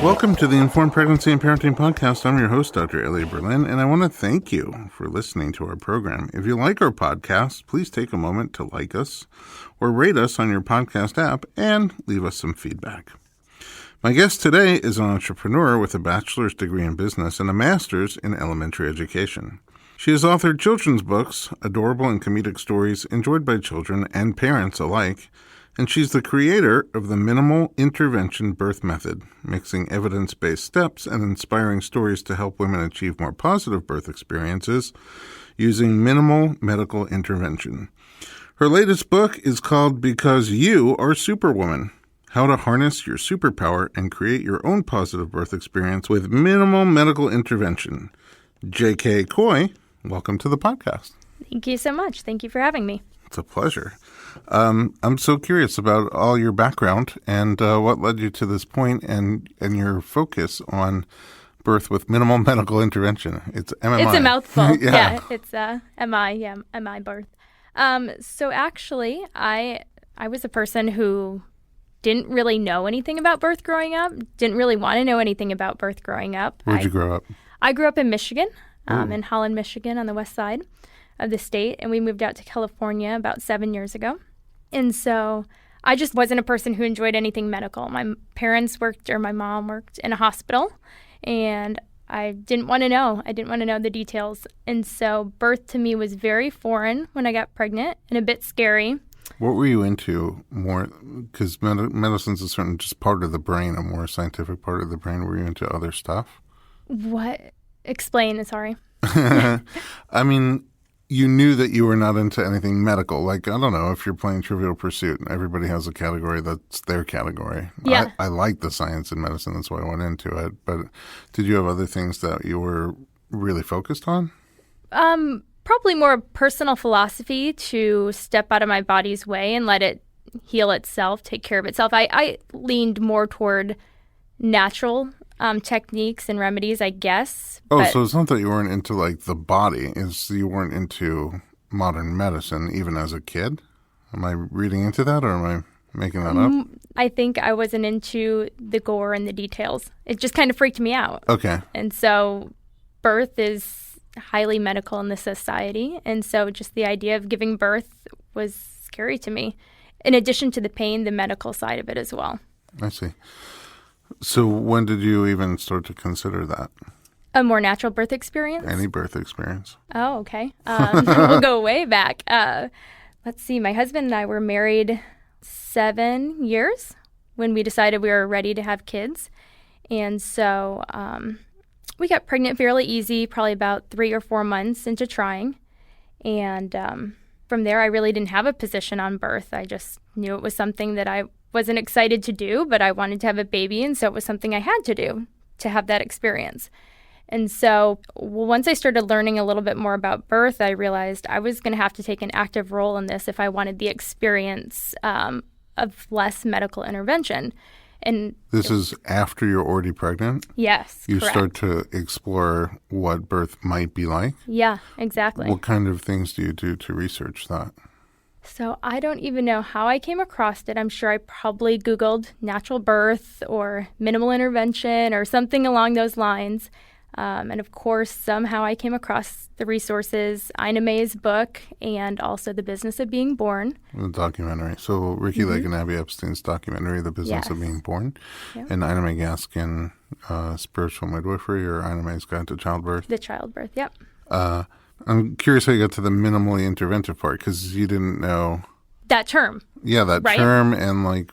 Welcome to the Informed Pregnancy and Parenting Podcast. I'm your host, Dr. Elliot Berlin, and I want to thank you for listening to our program. If you like our podcast, please take a moment to like us or rate us on your podcast app and leave us some feedback. My guest today is an entrepreneur with a bachelor's degree in business and a master's in elementary education. She has authored children's books, adorable and comedic stories enjoyed by children and parents alike, and she's the creator of the Minimal Intervention Birth Method, mixing evidence-based steps and inspiring stories to help women achieve more positive birth experiences using minimal medical intervention. Her latest book is called Because You Are Superwoman: How to Harness Your Superpower and Create Your Own Positive Birth Experience with Minimal Medical Intervention. JK COY, welcome to the podcast. Thank you so much. Thank you for having me. It's a pleasure. I'm so curious about all your background and what led you to this point and your focus on birth with minimal medical intervention. It's MMI. It's a mouthful. Yeah. It's MI. Yeah, MI birth. So actually, I was a person who didn't really know anything about birth growing up, didn't really want to know anything about birth growing up. Where'd you grow up? I grew up in Michigan, in Holland, Michigan, on the west side of the state, and we moved out to California about 7 years ago. And so I just wasn't a person who enjoyed anything medical. My parents worked, or my mom worked in a hospital, and I didn't want to know. I didn't want to know the details. And so birth to me was very foreign when I got pregnant and a bit scary. What were you into more? Because medicine's a certain just part of the brain, a more scientific part of the brain. Were you into other stuff? What? Explain, sorry. I mean, you knew that you were not into anything medical. Like, I don't know, if you're playing Trivial Pursuit, everybody has a category that's their category. Yeah. I like the science in medicine. That's why I went into it. But did you have other things that you were really focused on? Probably more personal philosophy to step out of my body's way and let it heal itself, take care of itself. I leaned more toward natural techniques and remedies, I guess. Oh, so it's not that you weren't into, like, the body. It's you weren't into modern medicine even as a kid? Am I reading into that, or am I making that up? I think I wasn't into the gore and the details. It just kind of freaked me out. Okay. And so birth is highly medical in this society. And so just the idea of giving birth was scary to me, in addition to the pain, the medical side of it as well. I see. So when did you even start to consider that? A more natural birth experience? Any birth experience. Oh, okay. We'll go way back. Let's see. My husband and I were married 7 years when we decided we were ready to have kids. And so we got pregnant fairly easy, probably about 3 or 4 months into trying. And from there, I really didn't have a position on birth. I just knew it was something that I wasn't excited to do, but I wanted to have a baby, and so it was something I had to do to have that experience. And so once I started learning a little bit more about birth, I realized I was going to have to take an active role in this if I wanted the experience of less medical intervention. And this is after you're already pregnant? Yes, You correct. start to explore what birth might be like? Yeah, exactly. What kind of things do you do to research that? So I don't even know how I came across it. I'm sure I probably Googled natural birth or minimal intervention or something along those lines. And of course, somehow I came across the resources, Ina May's book, and also The Business of Being Born. The documentary. So Ricky Lake and Abby Epstein's documentary, The Business of Being Born. Yeah. And Ina May Gaskin, Spiritual Midwifery, or Ina May's Guide to Childbirth. The childbirth, yep. I'm curious how you got to the minimally interventive part, because you didn't know. That term. Yeah, that right? term. And like,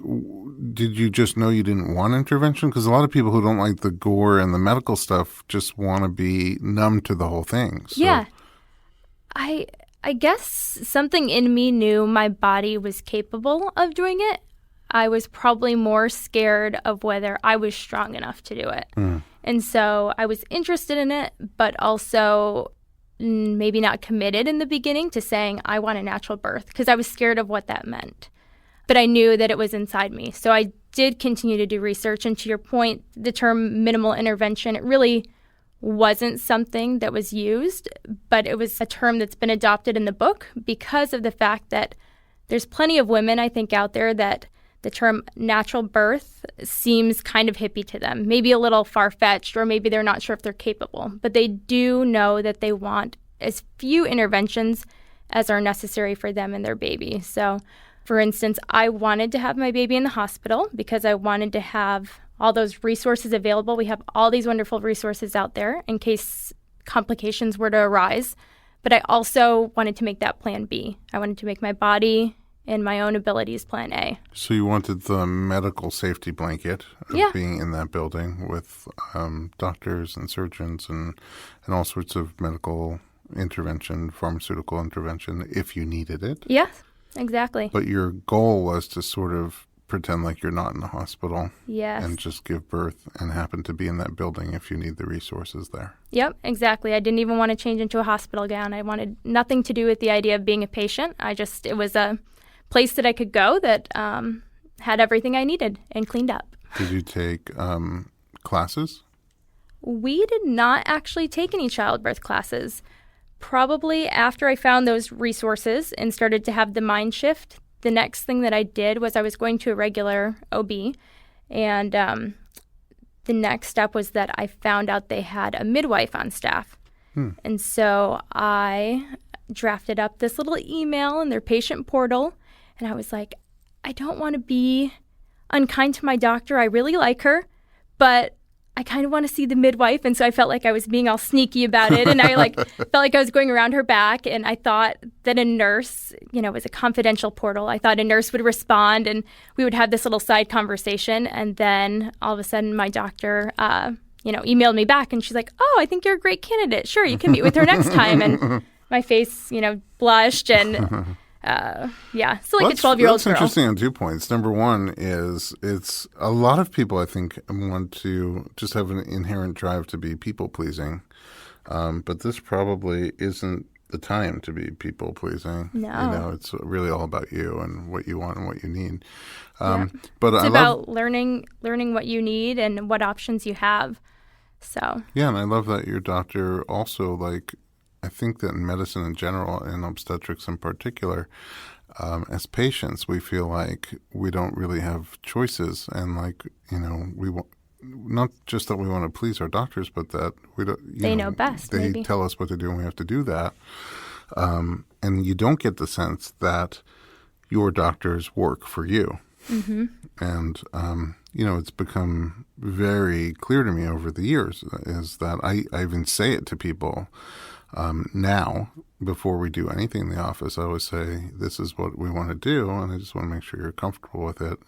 did you just know you didn't want intervention? Because a lot of people who don't like the gore and the medical stuff just want to be numb to the whole thing. So. Yeah. I guess something in me knew my body was capable of doing it. I was probably more scared of whether I was strong enough to do it. And so I was interested in it, but also maybe not committed in the beginning to saying I want a natural birth, because I was scared of what that meant. But I knew that it was inside me. So I did continue to do research. And to your point, the term minimal intervention, it really wasn't something that was used, but it was a term that's been adopted in the book because of the fact that there's plenty of women, I think, out there that the term natural birth seems kind of hippie to them, maybe a little far-fetched, or maybe they're not sure if they're capable. But they do know that they want as few interventions as are necessary for them and their baby. So, for instance, I wanted to have my baby in the hospital because I wanted to have all those resources available. We have all these wonderful resources out there in case complications were to arise. But I also wanted to make that plan B. I wanted to make my body and my own abilities plan A. So you wanted the medical safety blanket of being in that building with doctors and surgeons and all sorts of medical intervention, pharmaceutical intervention, if you needed it. Yeah, exactly. But your goal was to sort of pretend like you're not in the hospital. Yes. And just give birth and happen to be in that building if you need the resources there. Yep, exactly. I didn't even want to change into a hospital gown. I wanted nothing to do with the idea of being a patient. It was a place that I could go that had everything I needed and cleaned up. Did you take classes? We did not actually take any childbirth classes. Probably after I found those resources and started to have the mind shift, the next thing that I did was I was going to a regular OB, and the next step was that I found out they had a midwife on staff. And so I drafted up this little email in their patient portal, and I was like, I don't want to be unkind to my doctor. I really like her, but I kind of want to see the midwife. And so I felt like I was being all sneaky about it. And I felt like I was going around her back. And I thought that a nurse, it was a confidential portal. I thought a nurse would respond and we would have this little side conversation. And then all of a sudden my doctor, emailed me back and she's like, oh, I think you're a great candidate. Sure, you can meet with her next time. And my face, blushed and... a 12-year-old girl. That's interesting on 2 points. Number one is it's a lot of people, I think, want to just have an inherent drive to be people-pleasing. But this probably isn't the time to be people-pleasing. No. It's really all about you and what you want and what you need. But it's about learning what you need and what options you have. So. Yeah, and I love that your doctor also, I think that in medicine in general, and obstetrics in particular, as patients, we feel like we don't really have choices, and we want not just that we want to please our doctors, but that we don't. They know best. They maybe. tell us what to do, and we have to do that. And you don't get the sense that your doctors work for you. Mm-hmm. And it's become very clear to me over the years is that I even say it to people. Now, before we do anything in the office, I always say, this is what we want to do, and I just want to make sure you're comfortable with it.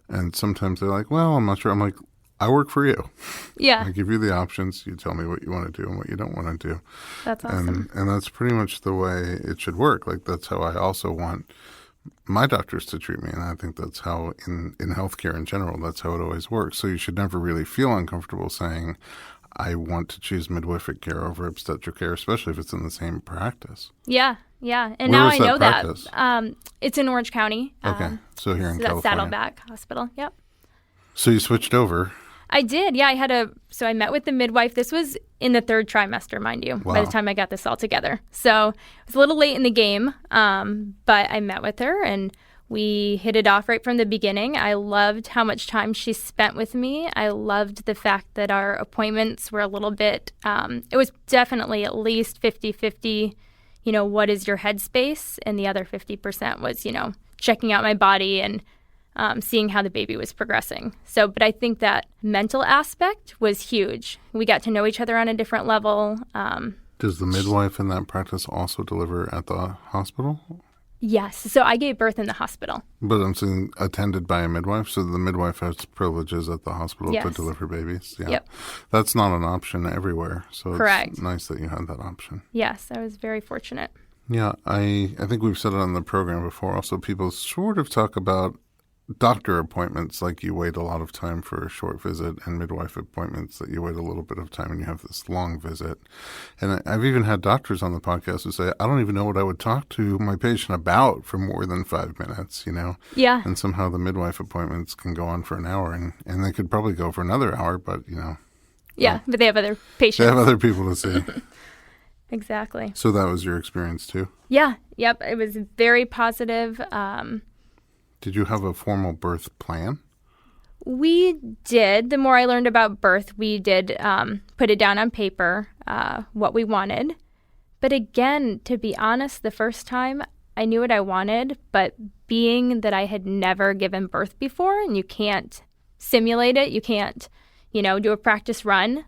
And sometimes they're like, well, I'm not sure. I'm like, I work for you. Yeah. I give you the options. You tell me what you want to do and what you don't want to do. That's awesome. And that's pretty much the way it should work. That's how I also want my doctors to treat me. And I think that's how in healthcare in general, that's how it always works. So you should never really feel uncomfortable saying, I want to choose midwifery care over obstetric care, especially if it's in the same practice. Yeah. And Where now is I that know practice? that. It's in Orange County. Okay. So here in that's California. Saddleback Hospital. Yep. So you switched over. I did. Yeah, I met with the midwife. This was in the 3rd trimester, mind you, Wow. by the time I got this all together. So it was a little late in the game, but I met with her and we hit it off right from the beginning. I loved how much time she spent with me. I loved the fact that our appointments were a little bit, it was definitely at least 50-50, what is your headspace? And the other 50% was, checking out my body and seeing how the baby was progressing. So, but I think that mental aspect was huge. We got to know each other on a different level. Does the midwife in that practice also deliver at the hospital? Yes. So I gave birth in the hospital. But I'm saying attended by a midwife, so the midwife has privileges at the hospital to deliver babies. Yeah. Yep. That's not an option everywhere, so Correct. It's nice that you had that option. Yes, I was very fortunate. Yeah, I think we've said it on the program before. Also, people sort of talk about doctor appointments like you wait a lot of time for a short visit, and midwife appointments that you wait a little bit of time and you have this long visit. And I've even had doctors on the podcast who say, I don't even know what I would talk to my patient about for more than 5 minutes, Yeah. And somehow the midwife appointments can go on for an hour, and they could probably go for another hour, but Yeah, but they have other patients. They have other people to see. Exactly. So that was your experience too? Yeah. Yep. It was very positive. Did you have a formal birth plan? We did. The more I learned about birth, we did put it down on paper, what we wanted. But again, to be honest, the first time I knew what I wanted, but being that I had never given birth before and you can't simulate it, you can't, do a practice run,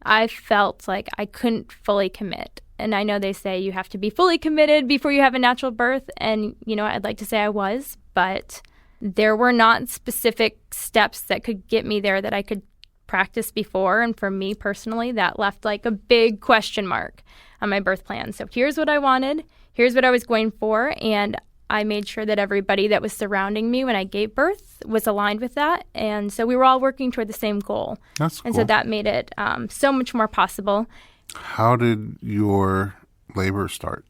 I felt like I couldn't fully commit. And I know they say you have to be fully committed before you have a natural birth. And, I'd like to say I was, but there were not specific steps that could get me there that I could practice before. And for me personally, that left like a big question mark on my birth plan. So here's what I wanted. Here's what I was going for. And I made sure that everybody that was surrounding me when I gave birth was aligned with that. And so we were all working toward the same goal. That's cool. And so that made it so much more possible. How did your labor start?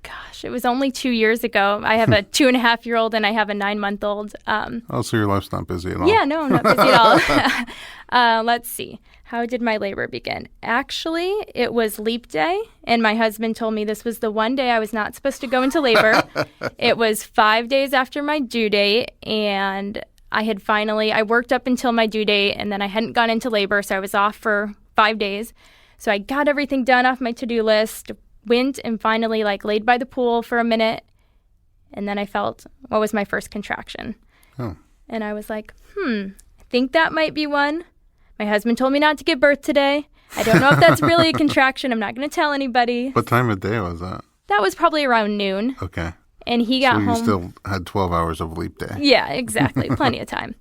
Gosh, it was only 2 years ago. I have a 2.5-year-old and I have a 9-month-old. So your life's not busy at all. Yeah, no, I'm not busy at all. Let's see. How did my labor begin? Actually, it was leap day, and my husband told me this was the one day I was not supposed to go into labor. It was 5 days after my due date, and I worked up until my due date, and then I hadn't gone into labor, so I was off for 5 days. So I got everything done off my to-do list, went and finally laid by the pool for a minute, and then I felt what was my first contraction. Oh. And I was like, I think that might be one. My husband told me not to give birth today. I don't know if that's really a contraction. I'm not going to tell anybody. What time of day was that? That was probably around noon. Okay. And he got home. So you still had 12 hours of leap day. Yeah, exactly. Plenty of time.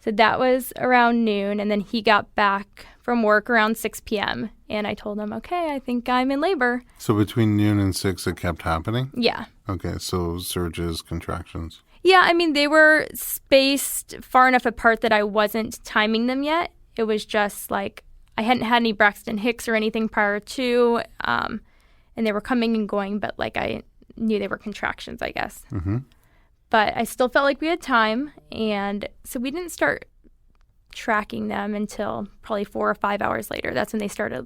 So that was around noon. And then he got back from work around 6 p.m. And I told him, okay, I think I'm in labor. So between noon and 6, it kept happening? Yeah. Okay, so surges, contractions. Yeah, I mean, they were spaced far enough apart that I wasn't timing them yet. It was just I hadn't had any Braxton Hicks or anything prior to, and they were coming and going, but I knew they were contractions, I guess. Mm-hmm. But I still felt like we had time, and so we didn't start tracking them until probably 4 or 5 hours later. That's when they started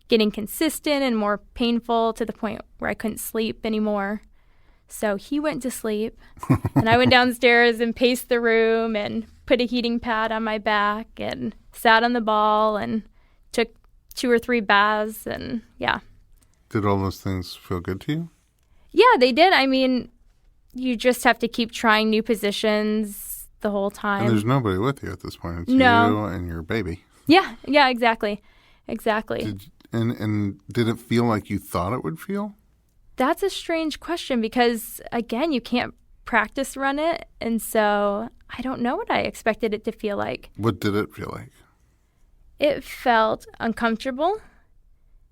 getting consistent and more painful to the point where I couldn't sleep anymore. So he went to sleep, and I went downstairs and paced the room and put a heating pad on my back and sat on the ball and took 2 or 3 baths, and yeah. Did all those things feel good to you? Yeah, they did. I mean, you just have to keep trying new positions the whole time. And there's nobody with you at this point. It's No. you and your baby. Yeah, exactly. And did it feel like you thought it would feel? That's a strange question because, again, you can't practice run it. And so I don't know what I expected it to feel like. What did it feel like? It felt uncomfortable.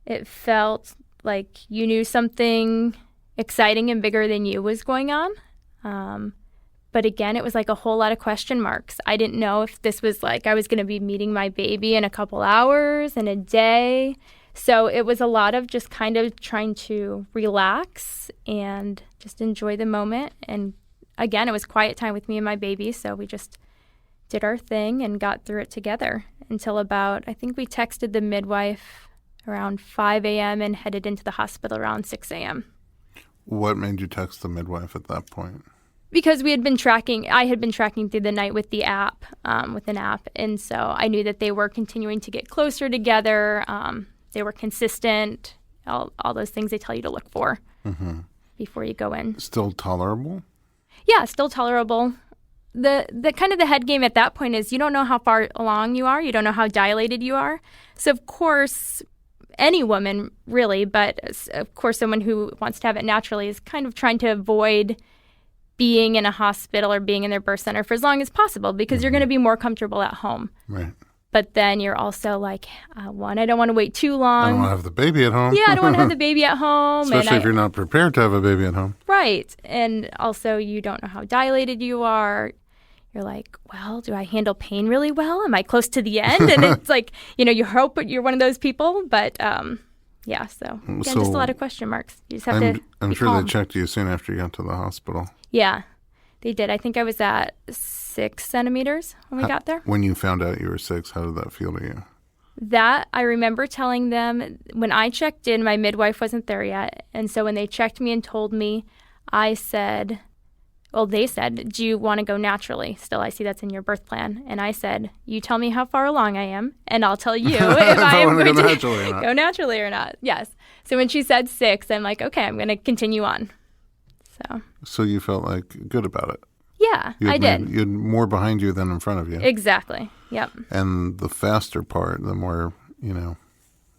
It felt like you knew something exciting and bigger than you was going on. But again, it was a whole lot of question marks. I didn't know if this was I was going to be meeting my baby in a couple hours, in a day. So it was a lot of just kind of trying to relax and just enjoy the moment. And again, it was quiet time with me and my baby. So we just did our thing and got through it together until I think we texted the midwife around 5 a.m. and headed into the hospital around 6 a.m. What made you text the midwife at that point? Because I had been tracking through the night with the app, with an app. And so I knew that they were continuing to get closer together. They were consistent, all those things they tell you to look for before you go in. Still tolerable? Yeah, still tolerable. The kind of the head game at that point is you don't know how far along you are. You don't know how dilated you are. So, of course, any woman really, but of course someone who wants to have it naturally is kind of trying to avoid being in a hospital or being in their birth center for as long as possible because you're going to be more comfortable at home. Right. But then you're also one, I don't want to wait too long. I don't want to have the baby at home. Yeah, I don't want to have the baby at home. Especially if you're not prepared to have a baby at home. Right. And also you don't know how dilated you are. You're like, well, do I handle pain really well? Am I close to the end? And it's you hope you're one of those people. But yeah, so again, just a lot of question marks. You just have to I'm be sure calm. They checked you soon after you got to the hospital. Yeah, they did. I think I was at 6 centimeters when we got there. When you found out you were 6, how did that feel to you? That, I remember telling them, when I checked in, my midwife wasn't there yet. And so when they checked me and told me, I said, well, they said, do you want to go naturally? Still, I see that's in your birth plan. And I said, you tell me how far along I am, and I'll tell you if I am going to go naturally or not. Yes. So when she said 6, I'm like, okay, I'm going to continue on. So you felt like good about it? Yeah, I did. You had more behind you than in front of you. Exactly. Yep. And the faster part, the more,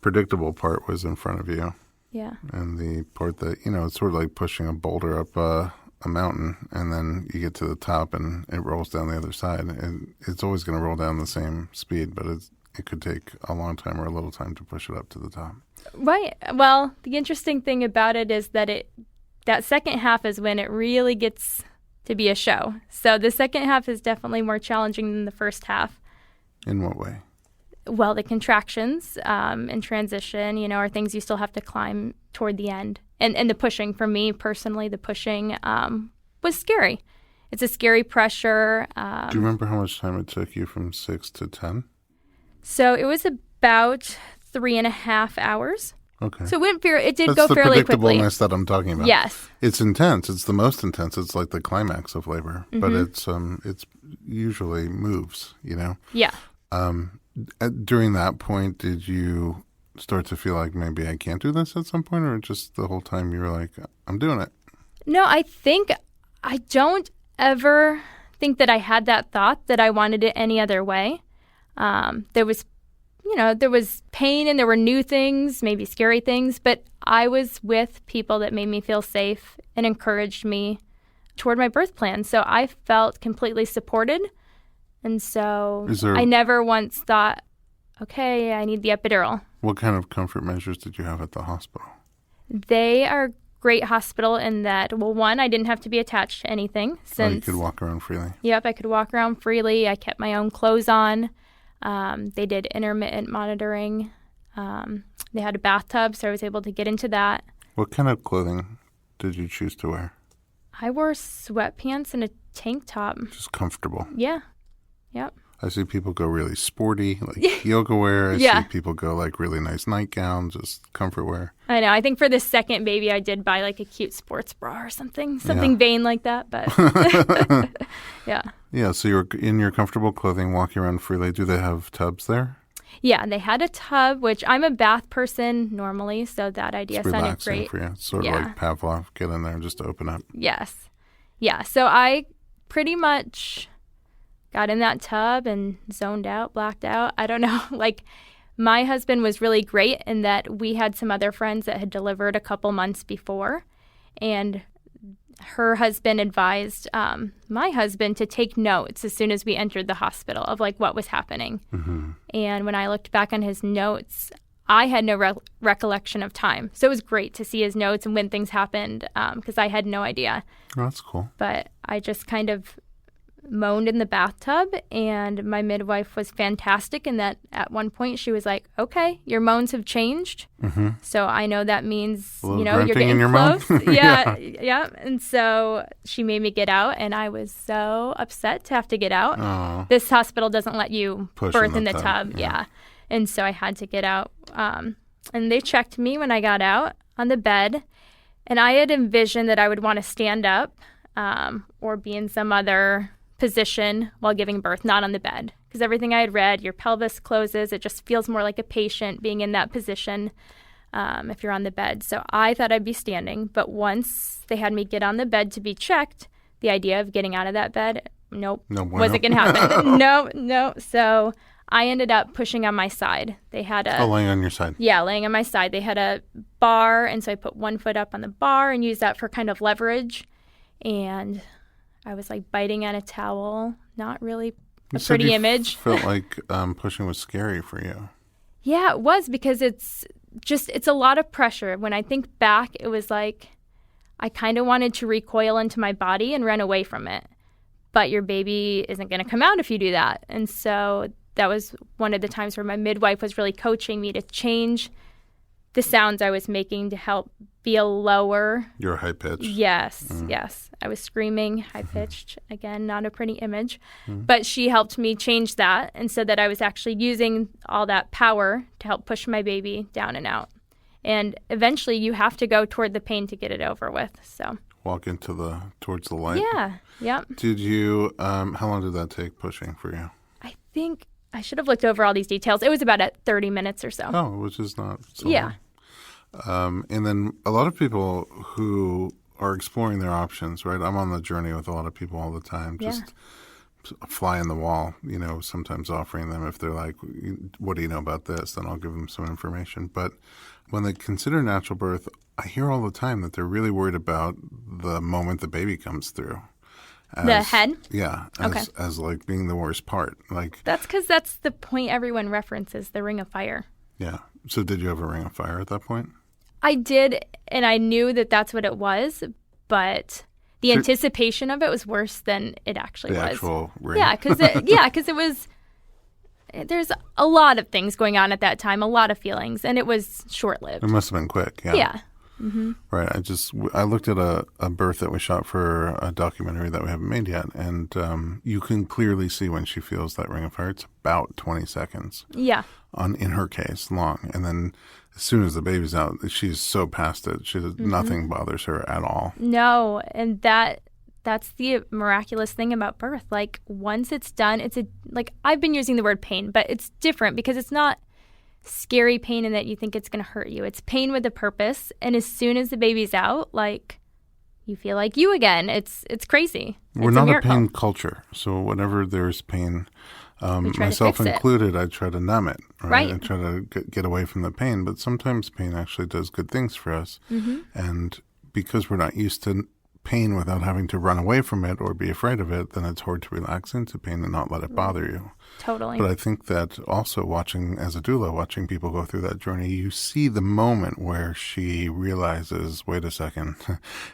predictable part was in front of you. Yeah. And the part that, it's sort of like pushing a boulder up a mountain, and then you get to the top and it rolls down the other side. And it's always going to roll down the same speed, but it could take a long time or a little time to push it up to the top. Right. Well, the interesting thing about it is that that second half is when it really gets to be a show. So the second half is definitely more challenging than the first half. In what way? Well, the contractions and transition, are things you still have to climb toward the end. And the pushing, for me personally, the pushing was scary. It's a scary pressure. Do you remember how much time it took you from 6 to 10? So it was about 3.5 hours. Okay. So it did That's go fairly quickly. That's the predictableness that I'm talking about. Yes. It's intense. It's the most intense. It's like the climax of labor, but it's usually moves, Yeah. During that point, did you start to feel like maybe I can't do this at some point, or just the whole time you were like, I'm doing it? No, I don't ever think that I had that thought that I wanted it any other way. There was pain and there were new things, maybe scary things, but I was with people that made me feel safe and encouraged me toward my birth plan. So I felt completely supported. And so I never once thought, okay, I need the epidural. What kind of comfort measures did you have at the hospital? They are a great hospital in that, well, one, I didn't have to be attached to anything. You could walk around freely? Yep, I could walk around freely. I kept my own clothes on. They did intermittent monitoring. They had a bathtub, so I was able to get into that. What kind of clothing did you choose to wear? I wore sweatpants and a tank top. Just comfortable. Yeah. Yep. I see people go really sporty, like yoga wear. I see people go like really nice nightgowns, just comfort wear. I know. I think for the second baby, I did buy like a cute sports bra or something vain like that. But yeah. Yeah. So you're in your comfortable clothing, walking around freely. Do they have tubs there? Yeah, they had a tub, which I'm a bath person normally, so that idea sounded great. For you. It's sort of like Pavlov, get in there and just open up. Yes. Yeah. So I pretty much got in that tub and zoned out, blacked out. I don't know. Like, my husband was really great in that we had some other friends that had delivered a couple months before, and her husband advised my husband to take notes as soon as we entered the hospital of like what was happening. Mm-hmm. And when I looked back on his notes, I had no recollection of time. So it was great to see his notes and when things happened because I had no idea. Oh, that's cool. But I just kind of moaned in the bathtub, and my midwife was fantastic in that at one point she was like, okay, your moans have changed. Mm-hmm. So I know that means, you're getting close. Yeah. And so she made me get out, and I was so upset to have to get out. Aww. This hospital doesn't let you birth in the tub. Yeah. And so I had to get out. And they checked me when I got out on the bed, and I had envisioned that I would want to stand up or be in some other position while giving birth, not on the bed. Because everything I had read, your pelvis closes. It just feels more like a patient being in that position if you're on the bed. So I thought I'd be standing. But once they had me get on the bed to be checked, the idea of getting out of that bed, wasn't going to happen. No. So I ended up pushing on my side. They had laying on your side. Yeah, laying on my side. They had a bar, and so I put one foot up on the bar and used that for kind of leverage. And I was like biting at a towel, not really a pretty image. Felt like pushing was scary for you. Yeah, it was, because it's a lot of pressure. When I think back, it was like I kind of wanted to recoil into my body and run away from it. But your baby isn't going to come out if you do that. And so that was one of the times where my midwife was really coaching me to change the sounds I was making to help be a lower. You're high pitched. Yes. I was screaming, high pitched. Again, not a pretty image. But she helped me change that, and so that I was actually using all that power to help push my baby down and out. And eventually you have to go toward the pain to get it over with. So. walk towards the light. Yeah. Yep. Did you? How long did that take pushing for you? I think I should have looked over all these details. It was about at 30 minutes or so. Oh, which is not so Yeah. long. And then a lot of people who are exploring their options, right? I'm on the journey with a lot of people all the time, just a fly in the wall, sometimes offering them if they're like, what do you know about this? Then I'll give them some information. But when they consider natural birth, I hear all the time that they're really worried about the moment the baby comes through. The head? Yeah. As like being the worst part. Like that's because that's the point everyone references, the ring of fire. Yeah. So did you have a ring of fire at that point? I did, and I knew that that's what it was, but the anticipation of it was worse than it actually was. The actual ring? Yeah, because it was, there's a lot of things going on at that time, a lot of feelings, and it was short-lived. It must have been quick, yeah. Yeah. Mm-hmm. Right. I looked at a birth that we shot for a documentary that we haven't made yet, and you can clearly see when she feels that ring of fire. It's about 20 seconds. Yeah. In her case, long. And then as soon as the baby's out, she's so past it. Nothing bothers her at all. No, and that's the miraculous thing about birth. Like once it's done, I've been using the word pain, but it's different because it's not scary pain in that you think it's going to hurt you. It's pain with a purpose, and as soon as the baby's out, like you feel like you again. It's crazy. We're it's not a a pain culture, so whenever there's pain, myself included, I try to numb it, right? I try to get away from the pain, but sometimes pain actually does good things for us, and because we're not used to pain without having to run away from it or be afraid of it, then it's hard to relax into pain and not let it bother you. Totally. But I think that also as a doula, watching people go through that journey, you see the moment where she realizes, wait a second,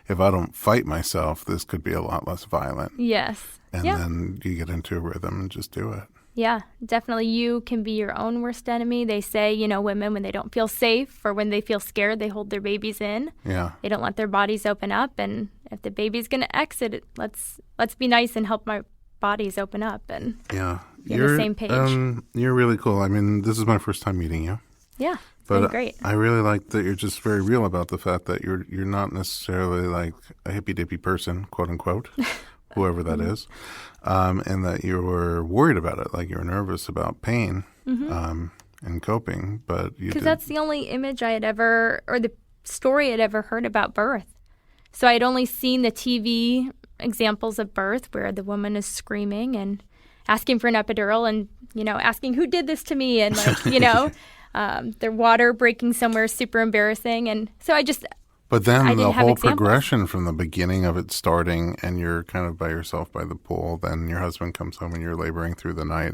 if I don't fight myself, this could be a lot less violent. Yes. And then you get into a rhythm and just do it. Yeah, definitely. You can be your own worst enemy. They say, women, when they don't feel safe or when they feel scared, they hold their babies in. Yeah. They don't let their bodies open up. And if the baby's going to exit, let's be nice and help my bodies open up and be on the same page. You're really cool. I mean, this is my first time meeting you. Yeah, it's been great. I really like that you're just very real about the fact that you're not necessarily like a hippy-dippy person, quote unquote, whoever that is, and that you were worried about it, like you were nervous about pain and coping, but you because that's the only image I had ever, or the story I'd ever heard about birth. So I had only seen the TV examples of birth where the woman is screaming and asking for an epidural and, asking who did this to me and their water breaking somewhere super embarrassing. And so But then the whole progression from the beginning of it starting and you're kind of by yourself by the pool, then your husband comes home and you're laboring through the night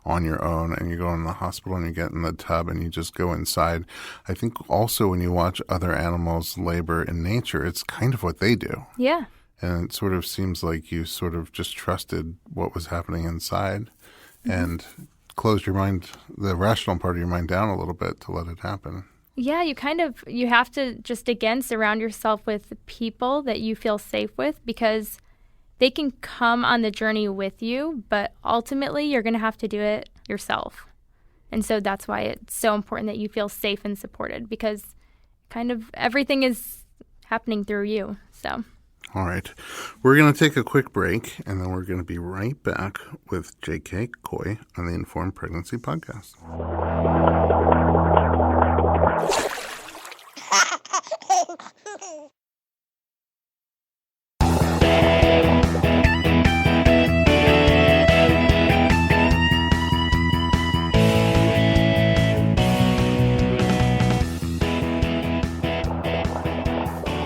on your own and you go in the hospital and you get in the tub and you just go inside. I think also when you watch other animals labor in nature, it's kind of what they do. Yeah. And it sort of seems like you sort of just trusted what was happening inside and closed your mind, the rational part of your mind down a little bit to let it happen. Yeah, you have to just, again, surround yourself with people that you feel safe with because they can come on the journey with you, but ultimately you're going to have to do it yourself. And so that's why it's so important that you feel safe and supported because kind of everything is happening through you, so... All right. We're going to take a quick break, and then we're going to be right back with JK COY on the Informed Pregnancy Podcast.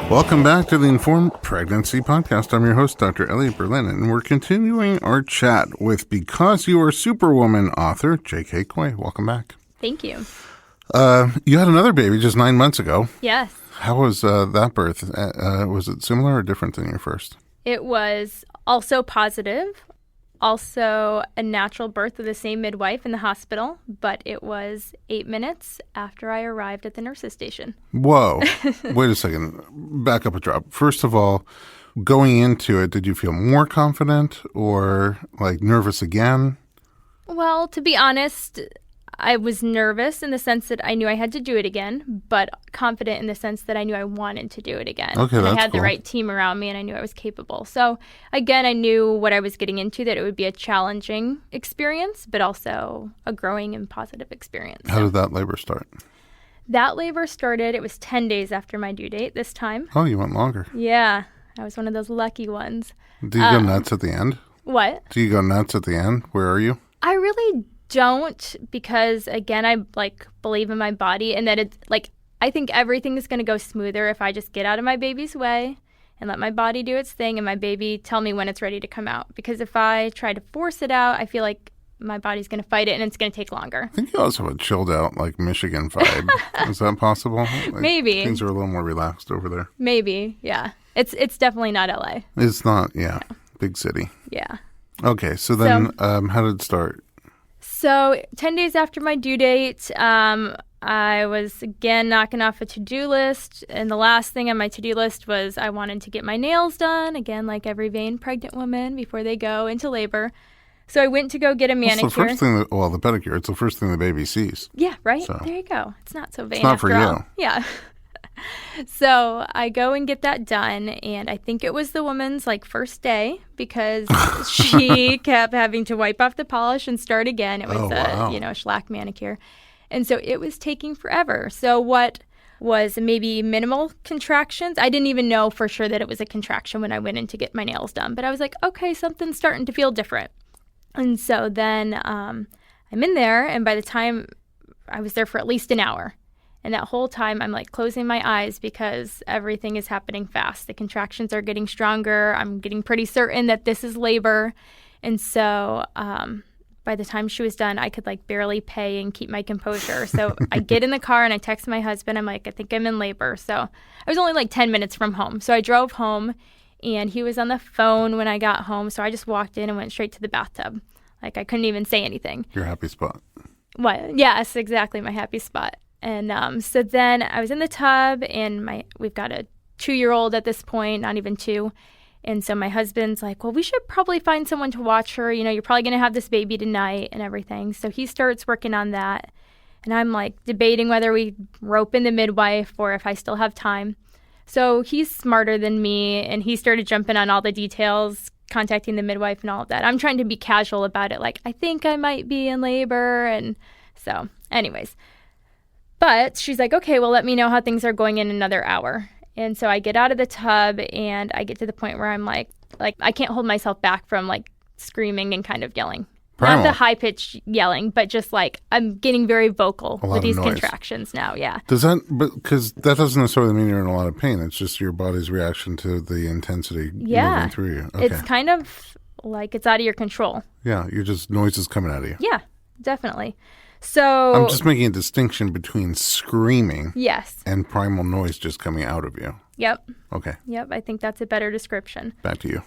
Welcome back to the Informed Pregnancy Podcast. I'm your host, Dr. Elliot Berlin, and we're continuing our chat with Because You Are Superwoman author, JK COY. Welcome back. Thank you. You had another baby just 9 months ago. Yes. How was that birth? Was it similar or different than your first? It was also positive. Also a natural birth with the same midwife in the hospital, but it was 8 minutes after I arrived at the nurse's station. Whoa. Wait a second. Back up a drop. First of all, going into it, did you feel more confident or like nervous again? Well, to be honest, I was nervous in the sense that I knew I had to do it again, but confident in the sense that I knew I wanted to do it again. Okay, and that's I had cool. the right team around me, and I knew I was capable. So again, I knew what I was getting into, that it would be a challenging experience, but also a growing and positive experience. How did that labor start? That labor started, it was 10 days after my due date this time. Oh, you went longer. Yeah, I was one of those lucky ones. Do you go nuts at the end? What? Do you go nuts at the end? Where are you? I really don't, because again, I believe in my body, and that it's I think everything is going to go smoother if I just get out of my baby's way and let my body do its thing and my baby tell me when it's ready to come out. Because if I try to force it out, I feel like my body's going to fight it and it's going to take longer. I think you also have a chilled out Michigan vibe. Is that possible? Maybe. Things are a little more relaxed over there. Maybe, yeah. It's definitely not LA. It's not, yeah. Big city. Yeah. Okay, so then how did it start? So 10 days after my due date, I was again knocking off a to-do list. And the last thing on my to-do list was I wanted to get my nails done, again, like every vain pregnant woman before they go into labor. So I went to go get a manicure. It's the first thing the pedicure. It's the first thing the baby sees. Yeah, right? So, there you go. It's not so vain it's not after for all. you. Yeah. So I go and get that done, and I think it was the woman's first day, because she kept having to wipe off the polish and start again. It was a shellac manicure. And so it was taking forever. So what was maybe minimal contractions, I didn't even know for sure that it was a contraction when I went in to get my nails done. But I was like, okay, something's starting to feel different. And so then I'm in there, and by the time I was there for at least an hour. And that whole time I'm closing my eyes because everything is happening fast. The contractions are getting stronger. I'm getting pretty certain that this is labor. And so by the time she was done, I could barely pay and keep my composure. So I get in the car and I text my husband. I'm like, I think I'm in labor. So I was only 10 minutes from home. So I drove home, and he was on the phone when I got home. So I just walked in and went straight to the bathtub. I couldn't even say anything. Your happy spot. What? Yes, exactly, my happy spot. And so then I was in the tub, and we've got a 2-year-old at this point, not even 2. And so my husband's like, well, we should probably find someone to watch her. You're probably going to have this baby tonight and everything. So he starts working on that. And I'm debating whether we rope in the midwife or if I still have time. So he's smarter than me, and he started jumping on all the details, contacting the midwife and all of that. I'm trying to be casual about it. I think I might be in labor. And so anyways. But she's like, okay, well, let me know how things are going in another hour. And so I get out of the tub, and I get to the point where I'm like I can't hold myself back from screaming and kind of yelling. Primal. Not the high-pitched yelling, but just I'm getting very vocal with these noise. Contractions now, yeah. Does that, because that doesn't necessarily mean you're in a lot of pain. It's just your body's reaction to the intensity moving through you. Okay. It's kind of it's out of your control. Yeah, you're just, noise is coming out of you. Yeah, definitely. So I'm just making a distinction between screaming yes. and primal noise just coming out of you. Yep. Okay. Yep, I think that's a better description. Back to you.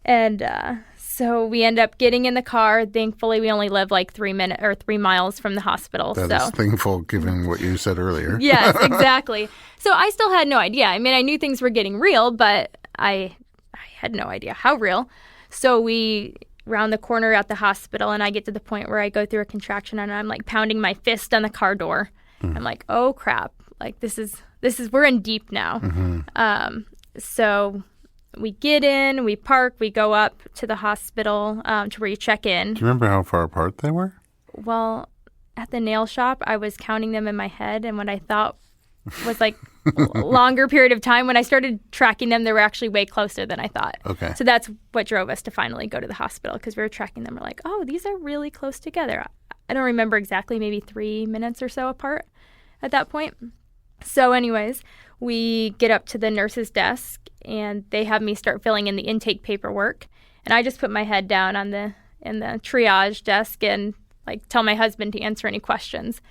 And so we end up getting in the car. Thankfully, we only live 3 miles from the hospital. That is thankful, given what you said earlier. Yes, exactly. So I still had no idea. I mean, I knew things were getting real, but I had no idea how real. So we round the corner at the hospital, and I get to the point where I go through a contraction, and I'm pounding my fist on the car door. I'm like, oh crap! This is we're in deep now. Mm-hmm. So we get in, we park, we go up to the hospital to where you check in. Do you remember how far apart they were? Well, at the nail shop, I was counting them in my head, and what I thought was a longer period of time. When I started tracking them, they were actually way closer than I thought. Okay. So that's what drove us to finally go to the hospital, because we were tracking them. We're like, oh, these are really close together. I don't remember exactly, maybe 3 minutes or so apart at that point. So anyways, we get up to the nurse's desk, and they have me start filling in the intake paperwork. And I just put my head down in the triage desk and tell my husband to answer any questions.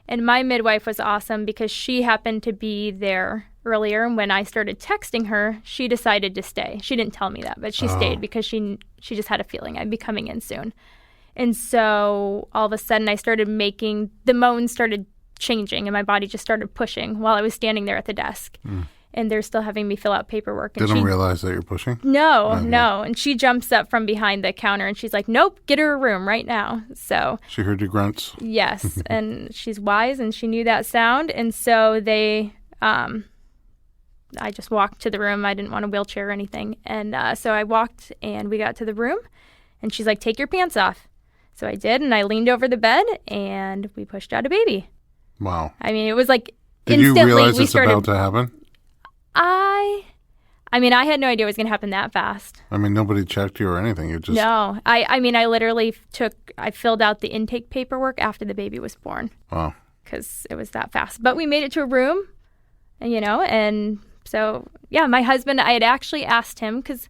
And my midwife was awesome, because she happened to be there earlier. And when I started texting her, she decided to stay. She didn't tell me that, but she stayed because she just had a feeling I'd be coming in soon. And so all of a sudden the moans started changing, and my body just started pushing while I was standing there at the desk. and they're still having me fill out paperwork. And Didn't realize that you're pushing? No. And she jumps up from behind the counter and she's like, nope, get her a room right now. So she heard your grunts? Yes. And she's wise and she knew that sound. And so I just walked to the room. I didn't want a wheelchair or anything. And so I walked and we got to the room and she's like, take your pants off. So I did. And I leaned over the bed and we pushed out a baby. Wow. I mean, it was like Did instantly you realize we it's started. about to happen? I mean, I had no idea it was going to happen that fast. I mean, nobody checked you or anything. You just No. I mean, I literally I filled out the intake paperwork after the baby was born. Wow. Because it was that fast. But we made it to a room, and so, yeah, my husband, I had actually asked him, because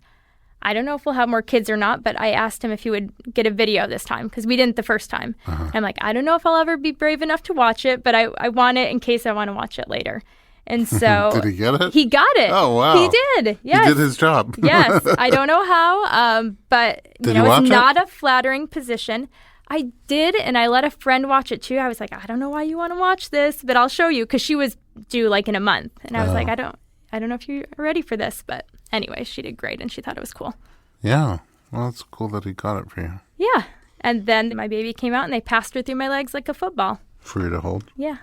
I don't know if we'll have more kids or not, but I asked him if he would get a video this time, because we didn't the first time. I'm like, I don't know if I'll ever be brave enough to watch it, but I want it in case I want to watch it later. And so Did he get it? He got it. Oh, wow. He did. Yes. He did his job. Yes. I don't know how, but Did you watch it's it? not a flattering position. I did, and I let a friend watch it too. I was like, I don't know why you want to watch this, but I'll show you, because she was due like in a month. And I was like, I don't know if you're ready for this. But anyway, she did great, and she thought it was cool. Yeah. Well, it's cool that he got it for you. Yeah. And then my baby came out, and they passed her through my legs like a football. For you to hold? Yeah.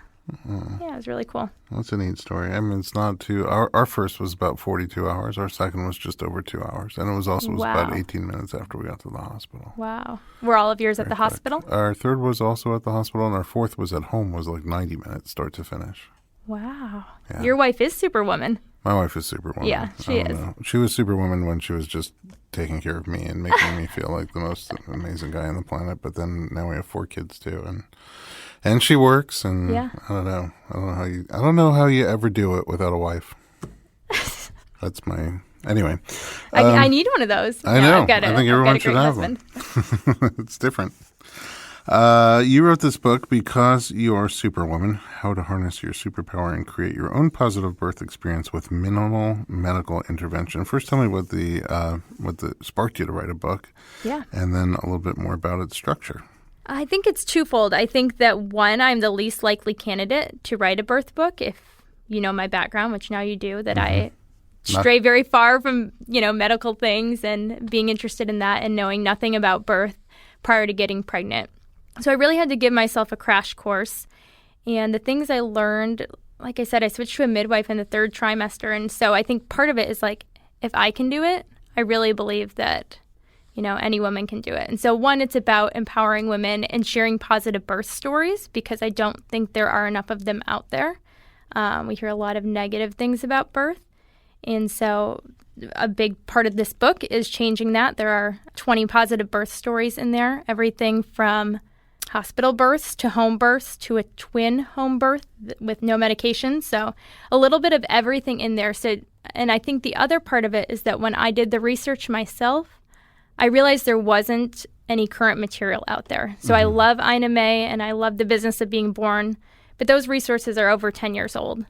Yeah, it was really cool. That's a neat story. I mean, it's not too... Our first was about 42 hours. Our second was just over 2 hours. And it was also about 18 minutes after we got to the hospital. Wow. Were all of yours at the hospital? Our third was also at the hospital, and our fourth was at home, was like 90 minutes start to finish. Wow. Yeah. Your wife is Superwoman. My wife is Superwoman. Yeah, she is. She was Superwoman when she was just taking care of me and making me feel like the most amazing guy on the planet. But then now we have 4 kids too, and she works. And yeah. I don't know how you ever do it without a wife. That's my anyway. I need one of those. I know. I think everyone should have one. It's different. You wrote this book, Because You Are Superwoman, How to Harness Your Superpower and Create Your Own Positive Birth Experience with Minimal Medical Intervention. First, tell me what sparked you to write a book. Yeah. And then a little bit more about its structure. I think it's twofold. I think that, one, I'm the least likely candidate to write a birth book, if you know my background, which now you do, that I stray very far from, medical things and being interested in that and knowing nothing about birth prior to getting pregnant. So I really had to give myself a crash course. And the things I learned, like I said, I switched to a midwife in the 3rd trimester. And so I think part of it is like, if I can do it, I really believe that, any woman can do it. And so, one, it's about empowering women and sharing positive birth stories, because I don't think there are enough of them out there. We hear a lot of negative things about birth. And so a big part of this book is changing that. There are 20 positive birth stories in there, everything from hospital births to home births to a twin home birth with no medication. So a little bit of everything in there. So, and I think the other part of it is that when I did the research myself, I realized there wasn't any current material out there. So I love Ina May and I love The Business of Being Born, but those resources are over 10 years old.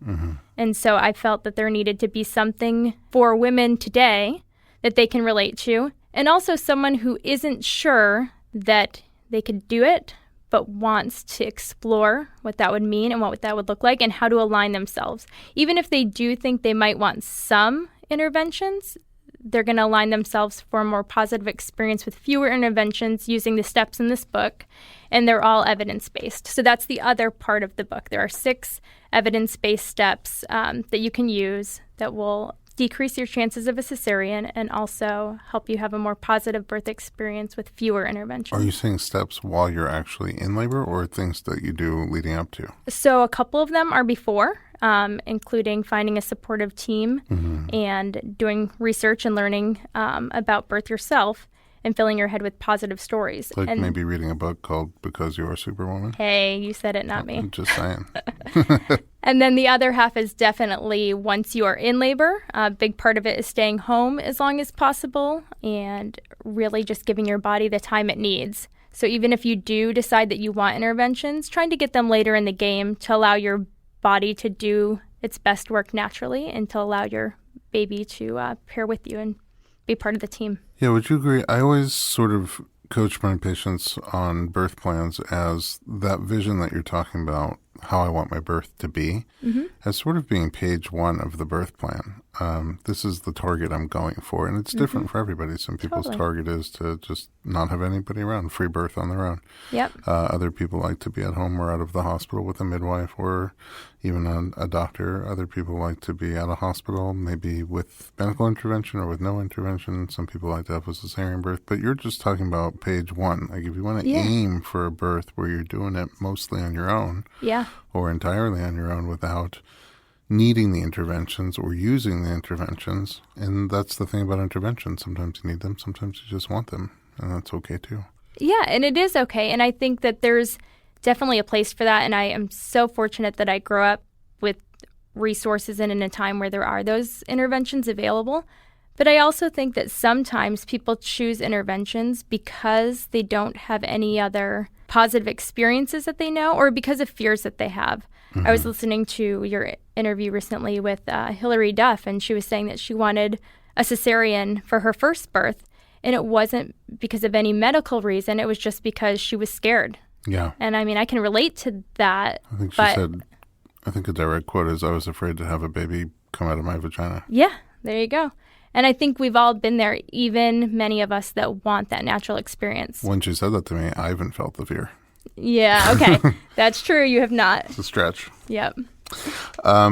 And so I felt that there needed to be something for women today that they can relate to, and also someone who isn't sure that they could do it, but wants to explore what that would mean and what that would look like and how to align themselves. Even if they do think they might want some interventions, they're going to align themselves for a more positive experience with fewer interventions using the steps in this book, and they're all evidence-based. So that's the other part of the book. There are 6 evidence-based steps that you can use that will decrease your chances of a cesarean and also help you have a more positive birth experience with fewer interventions. Are you saying steps while you're actually in labor, or things that you do leading up to? So a couple of them are before, including finding a supportive team and doing research and learning about birth yourself and filling your head with positive stories. Like and maybe reading a book called Because You Are Superwoman? Hey, you said it, not me. I'm just saying. And then the other half is definitely once you are in labor. A big part of it is staying home as long as possible and really just giving your body the time it needs. So even if you do decide that you want interventions, trying to get them later in the game to allow your body to do its best work naturally and to allow your baby to pair with you and be part of the team. Yeah, would you agree? I always sort of coach my patients on birth plans as that vision that you're talking about, how I want my birth to be as sort of being page 1 of the birth plan. This is the target I'm going for, and it's different for everybody. Some people's target is to just not have anybody around, free birth on their own. Yep. Other people like to be at home or out of the hospital with a midwife or even a doctor. Other people like to be at a hospital, maybe with medical intervention or with no intervention. Some people like to have a cesarean birth. But you're just talking about page 1. Like if you want to aim for a birth where you're doing it mostly on your own or entirely on your own without needing the interventions or using the interventions. And that's the thing about interventions. Sometimes you need them. Sometimes you just want them. And that's okay too. Yeah, and it is okay. And I think that there's definitely a place for that. And I am so fortunate that I grew up with resources and in a time where there are those interventions available. But I also think that sometimes people choose interventions because they don't have any other positive experiences that they know or because of fears that they have. I was listening to your interview recently with Hillary Duff, and she was saying that she wanted a cesarean for her first birth. And it wasn't because of any medical reason. It was just because she was scared. Yeah. And I mean, I can relate to that. I think she said, I think a direct quote is, I was afraid to have a baby come out of my vagina. Yeah, there you go. And I think we've all been there, even many of us that want that natural experience. When she said that to me, I even felt the fear. Yeah, okay. That's true. You have not. It's a stretch. Yep. I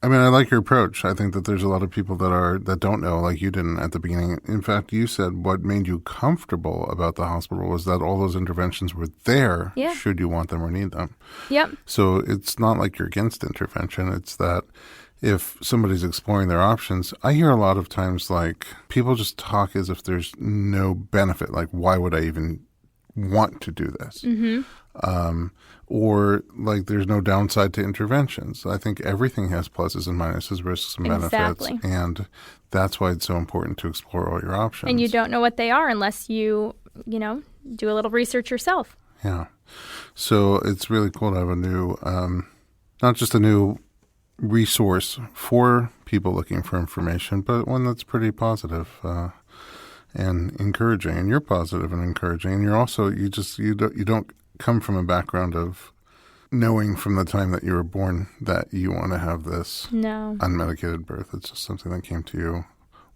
mean, I like your approach. I think that there's a lot of people that don't know, like you didn't at the beginning. In fact, you said what made you comfortable about the hospital was that all those interventions were there should you want them or need them. Yep. So it's not like you're against intervention. It's that if somebody's exploring their options, I hear a lot of times like people just talk as if there's no benefit. Like, why would I even want to do this? Or like there's no downside to interventions. I think everything has pluses and minuses, risks and benefits. And that's why it's so important to explore all your options. And you don't know what they are unless you do a little research yourself. Yeah. So it's really cool to have a new, not just a new resource for people looking for information, but one that's pretty positive and encouraging. And you're positive and encouraging. And you're also, you don't come from a background of knowing from the time that you were born that you want to have this unmedicated birth. It's just something that came to you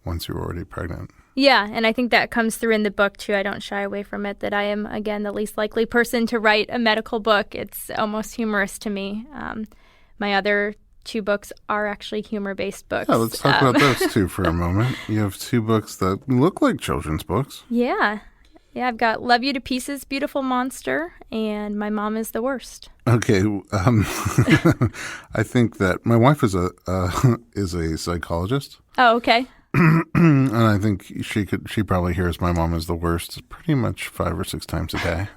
once you were already pregnant. Yeah, and I think that comes through in the book, too. I don't shy away from it, that I am, again, the least likely person to write a medical book. It's almost humorous to me. My other 2 books are actually humor-based books. Yeah, let's talk about those 2 for a moment. You have 2 books that look like children's books. Yeah. Yeah, I've got Love You to Pieces, Beautiful Monster, and My Mom is the Worst. Okay. I think that my wife is a psychologist. Oh, okay. And I think she probably hears My Mom is the Worst pretty much 5 or 6 times a day.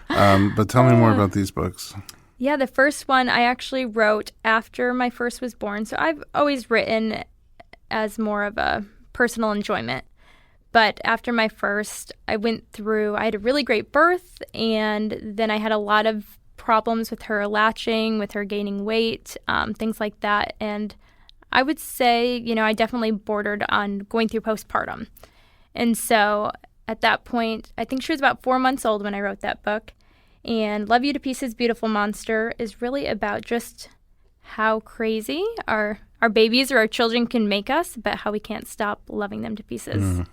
But tell me more about these books. Yeah, the first one I actually wrote after my first was born. So I've always written as more of a personal enjoyment. But after my first, I had a really great birth, and then I had a lot of problems with her latching, with her gaining weight, things like that. And I would say, I definitely bordered on going through postpartum. And so at that point, I think she was about 4 months old when I wrote that book. And Love You to Pieces, Beautiful Monster is really about just how crazy our babies or our children can make us, but how we can't stop loving them to pieces.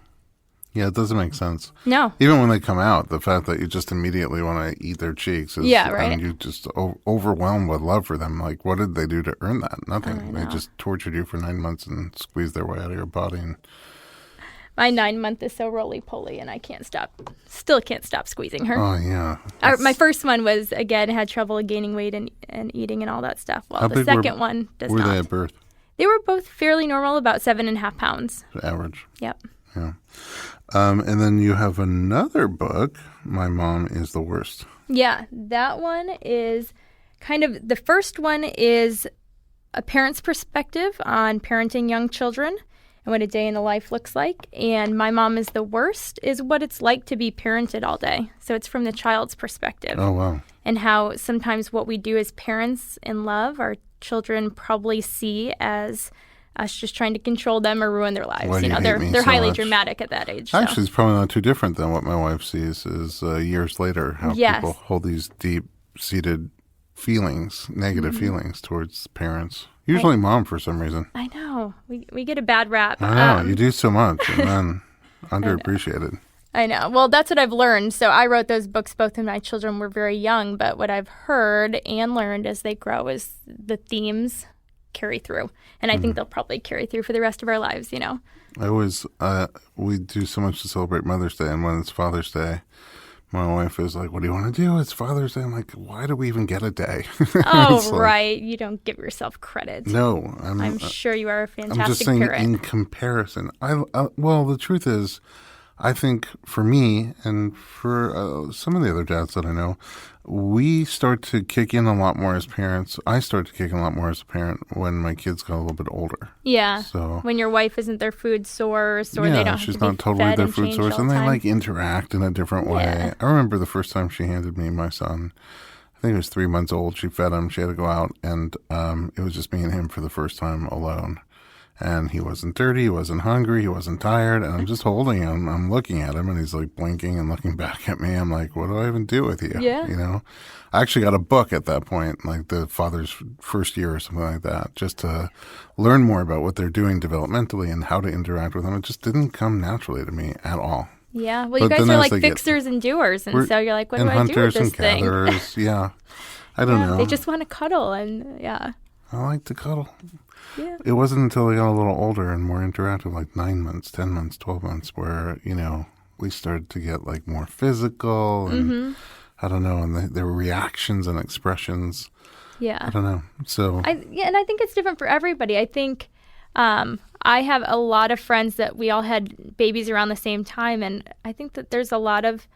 Yeah, it doesn't make sense. No. Even when they come out, the fact that you just immediately want to eat their cheeks is, right. And you just overwhelmed with love for them. Like, what did they do to earn that? Nothing. They just tortured you for 9 months and squeezed their way out of your body. And my 9-month is so roly-poly, and I still can't stop squeezing her. Oh, yeah. My first one was, again, had trouble gaining weight and eating and all that stuff. Well, the second one does not. Were they at birth? They were both fairly normal, about 7.5 pounds. Average. Yep. Yeah. And then you have another book, My Mom is the Worst. Yeah, that one is the first one is a parent's perspective on parenting young children and what a day in the life looks like. And My Mom is the Worst is what it's like to be parented all day. So it's from the child's perspective. Oh, wow. And how sometimes what we do as parents in love, our children probably see as us just trying to control them or ruin their lives. They're highly dramatic at that age. Actually, it's probably not too different than what my wife sees is years later, how people hold these deep-seated feelings, negative feelings towards parents. Usually mom for some reason. I know. We get a bad rap. I know. You do so much and then underappreciated. I know. Well, that's what I've learned. So I wrote those books both when my children were very young, but what I've heard and learned as they grow is the themes carry through. And I think they'll probably carry through for the rest of our lives, you know. I always, we do so much to celebrate Mother's Day, and when it's Father's Day, my wife is like, what do you want to do? It's Father's Day. I'm like, why do we even get a day? Oh, right. You don't give yourself credit. No. I'm sure you are a fantastic I'm just saying parent. in comparison. Well, the truth is, I think for me and for some of the other dads that I know, we start to kick in a lot more as parents. I start to kick in a lot more as a parent when my kids got a little bit older. Yeah. So when your wife isn't their food source, or they don't have she's to be not totally fed their and food changed source, all and the they time. like interact in a different way. Yeah. I remember the first time she handed me my son. I think he was 3 months old. She fed him. She had to go out, and it was just me and him for the first time alone. And he wasn't dirty, he wasn't hungry, he wasn't tired, and I'm just holding him. I'm looking at him, and he's like blinking and looking back at me. I'm like, what do I even do with you? Yeah. You know? I actually got a book at that point, like the father's first year or something like that, just to learn more about what they're doing developmentally and how to interact with them. It just didn't come naturally to me at all. Yeah. Well, But you guys then are as like they get- fixers and doers, and so you're like, what do and I do with hunters this and thing? gatherers, yeah. I don't know. They just want to cuddle, and yeah. I like to cuddle. Yeah. It wasn't until I got a little older and more interactive, like 9 months, 10 months, 12 months, where, you know, we started to get like more physical and I don't know, and there were reactions and expressions. Yeah. I don't know. So and I think it's different for everybody. I think I have a lot of friends that we all had babies around the same time, and I think that there's a lot of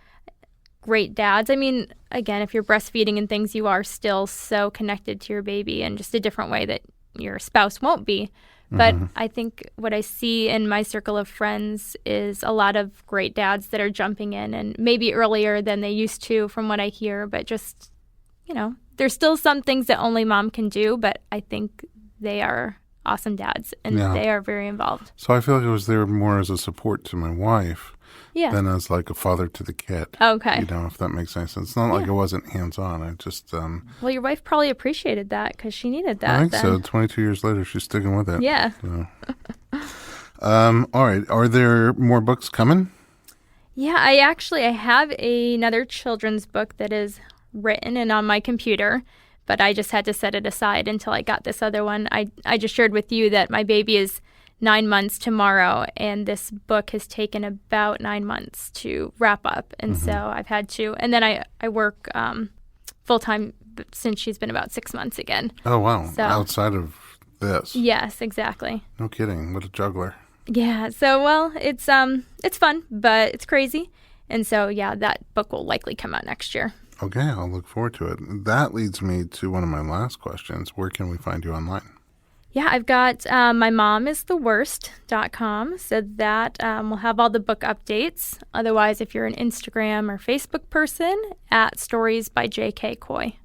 great dads. I mean, again, if you're breastfeeding and things, you are still so connected to your baby in just a different way that your spouse won't be. But I think what I see in my circle of friends is a lot of great dads that are jumping in, and maybe earlier than they used to from what I hear, but just, you know, there's still some things that only mom can do, but I think they are awesome dads, and they are very involved. So I feel like I was there more as a support to my wife than as like a father to the kid. Okay. You know, if that makes any sense. It's not like I wasn't hands-on. I just... well, your wife probably appreciated that because she needed that. I think then. so. 22 years later, she's sticking with it. Yeah. So. All right. Are there more books coming? Yeah, I have another children's book that is written and on my computer, but I just had to set it aside until I got this other one. I just shared with you that my baby is 9 months tomorrow, and this book has taken about 9 months to wrap up, and so I've had to. And then I work full-time since she's been about 6 months again. Oh, wow. So, outside of this. Yes, exactly. No kidding. What a juggler. Yeah, so, well, it's fun, but it's crazy. And so, yeah, that book will likely come out next year. Okay, I'll look forward to it. That leads me to one of my last questions. Where can we find you online? Yeah, I've got mymomistheworst.com, so that will have all the book updates. Otherwise, if you're an Instagram or Facebook person, at Stories by JK COY.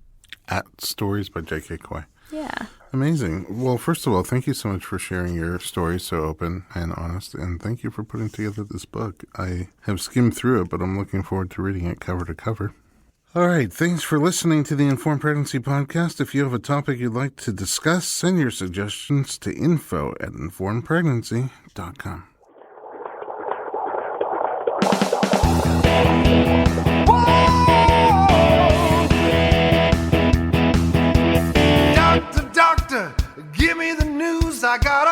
At Stories by JK COY. Yeah. Amazing. Well, first of all, thank you so much for sharing your story so open and honest, and thank you for putting together this book. I have skimmed through it, but I'm looking forward to reading it cover to cover. All right, thanks for listening to the Informed Pregnancy Podcast. If you have a topic you'd like to discuss, send your suggestions to info@informedpregnancy.com. Doctor, give me the news. I got